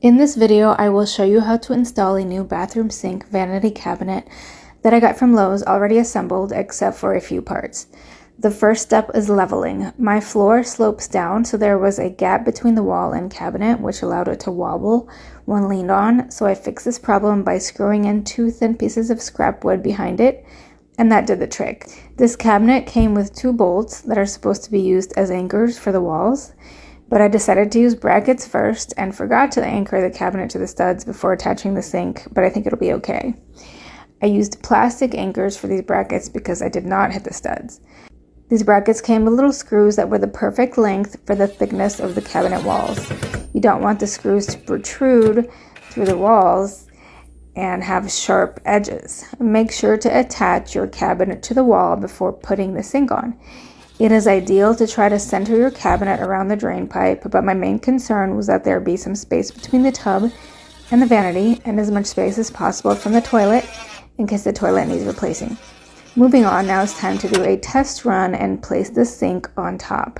In this video, I will show you how to install a new bathroom sink vanity cabinet that I got from Lowe's already assembled except for a few parts. The first step is leveling. My floor slopes down, so there was a gap between the wall and cabinet which allowed it to wobble when leaned on, so I fixed this problem by screwing in 2 thin pieces of scrap wood behind it, and that did the trick. This cabinet came with 2 bolts that are supposed to be used as anchors for the walls, but I decided to use brackets first and forgot to anchor the cabinet to the studs before attaching the sink, but I think it'll be okay. I used plastic anchors for these brackets because I did not hit the studs. These brackets came with little screws that were the perfect length for the thickness of the cabinet walls. You don't want the screws to protrude through the walls and have sharp edges. Make sure to attach your cabinet to the wall before putting the sink on. It is ideal to try to center your cabinet around the drain pipe, but my main concern was that there be some space between the tub and the vanity, and as much space as possible from the toilet in case the toilet needs replacing. Moving on, now it's time to do a test run and place the sink on top.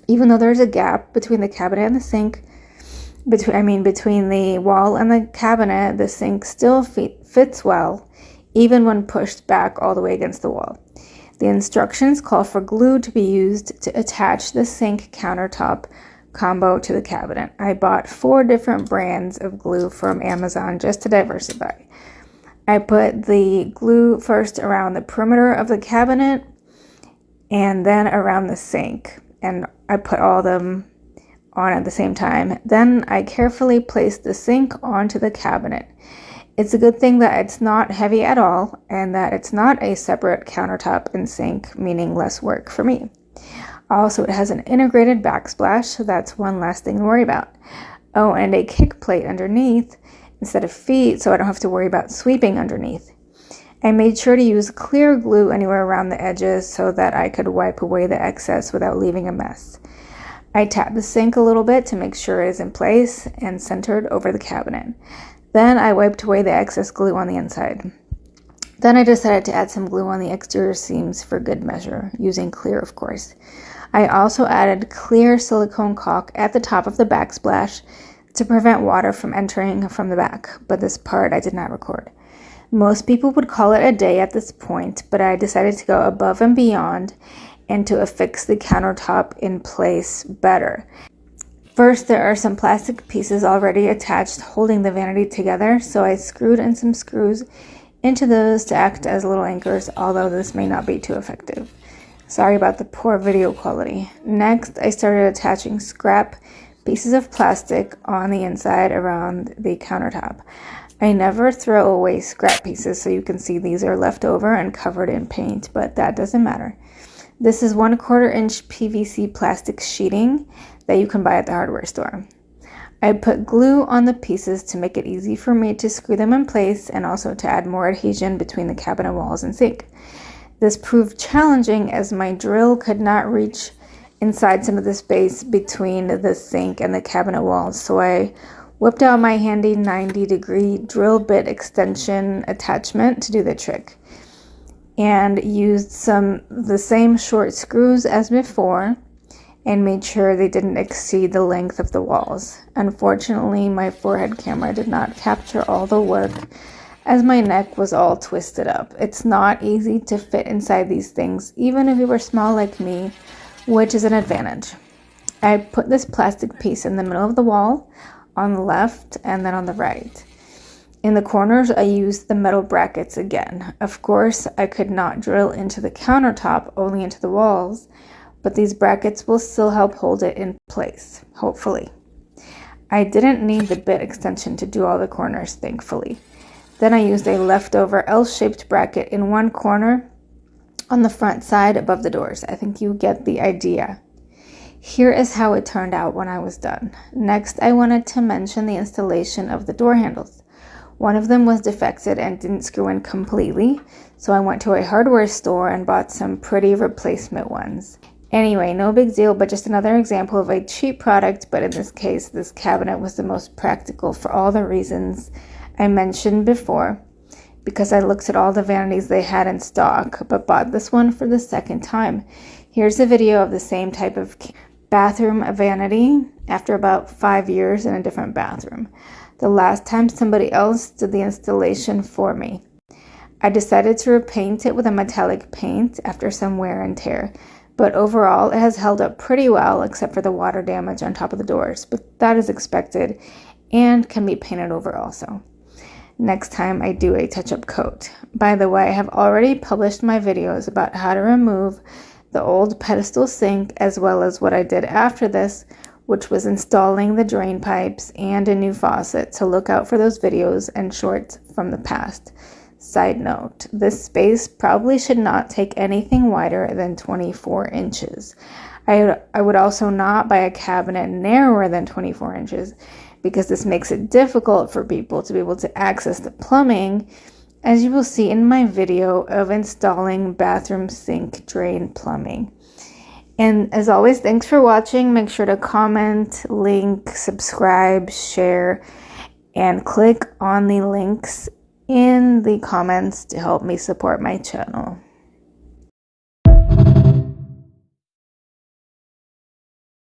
Even though there's a gap between the cabinet and the sink, between the wall and the cabinet, the sink still fits well, even when pushed back all the way against the wall. The instructions call for glue to be used to attach the sink countertop combo to the cabinet. I bought 4 different brands of glue from Amazon just to diversify. I put the glue first around the perimeter of the cabinet and then around the sink, and I put all of them on at the same time. Then I carefully placed the sink onto the cabinet. It's a good thing that it's not heavy at all and that it's not a separate countertop and sink, meaning less work for me. Also, it has an integrated backsplash, so that's one less thing to worry about. Oh, and a kick plate underneath instead of feet, so I don't have to worry about sweeping underneath. I made sure to use clear glue anywhere around the edges so that I could wipe away the excess without leaving a mess. I tapped the sink a little bit to make sure it is in place and centered over the cabinet. Then I wiped away the excess glue on the inside. Then I decided to add some glue on the exterior seams for good measure, using clear, of course. I also added clear silicone caulk at the top of the backsplash to prevent water from entering from the back, but this part I did not record. Most people would call it a day at this point, but I decided to go above and beyond and to affix the countertop in place better. First, there are some plastic pieces already attached holding the vanity together, so I screwed in some screws into those to act as little anchors, although this may not be too effective. Sorry about the poor video quality. Next, I started attaching scrap pieces of plastic on the inside around the countertop. I never throw away scrap pieces, so you can see these are left over and covered in paint, but that doesn't matter. This is 1/4 inch PVC plastic sheeting that you can buy at the hardware store. I put glue on the pieces to make it easy for me to screw them in place and also to add more adhesion between the cabinet walls and sink. This proved challenging as my drill could not reach inside some of the space between the sink and the cabinet walls, so I whipped out my handy 90-degree drill bit extension attachment to do the trick, and used the same short screws as before and made sure they didn't exceed the length of the walls. Unfortunately, my forehead camera did not capture all the work as my neck was all twisted up. It's not easy to fit inside these things, even if you were small like me, which is an advantage. I put this plastic piece in the middle of the wall on the left and then on the right. In the corners, I used the metal brackets again. Of course, I could not drill into the countertop, only into the walls, but these brackets will still help hold it in place, hopefully. I didn't need the bit extension to do all the corners, thankfully. Then I used a leftover L-shaped bracket in one corner on the front side above the doors. I think you get the idea. Here is how it turned out when I was done. Next, I wanted to mention the installation of the door handles. One of them was defected and didn't screw in completely, so I went to a hardware store and bought some pretty replacement ones. Anyway, no big deal, but just another example of a cheap product, but in this case, this cabinet was the most practical for all the reasons I mentioned before, because I looked at all the vanities they had in stock, but bought this one for the second time. Here's a video of the same type of bathroom vanity after about 5 years in a different bathroom. The last time somebody else did the installation for me. I decided to repaint it with a metallic paint after some wear and tear, but overall it has held up pretty well except for the water damage on top of the doors, but that is expected and can be painted over also. Next time I do a touch-up coat. By the way, I have already published my videos about how to remove the old pedestal sink as well as what I did after this, which was installing the drain pipes and a new faucet, so look out for those videos and shorts from the past. Side note, this space probably should not take anything wider than 24 inches. I would also not buy a cabinet narrower than 24 inches because this makes it difficult for people to be able to access the plumbing, as you will see in my video of installing bathroom sink drain plumbing. And as always, thanks for watching. Make sure to comment, link, subscribe, share, and click on the links in the comments to help me support my channel.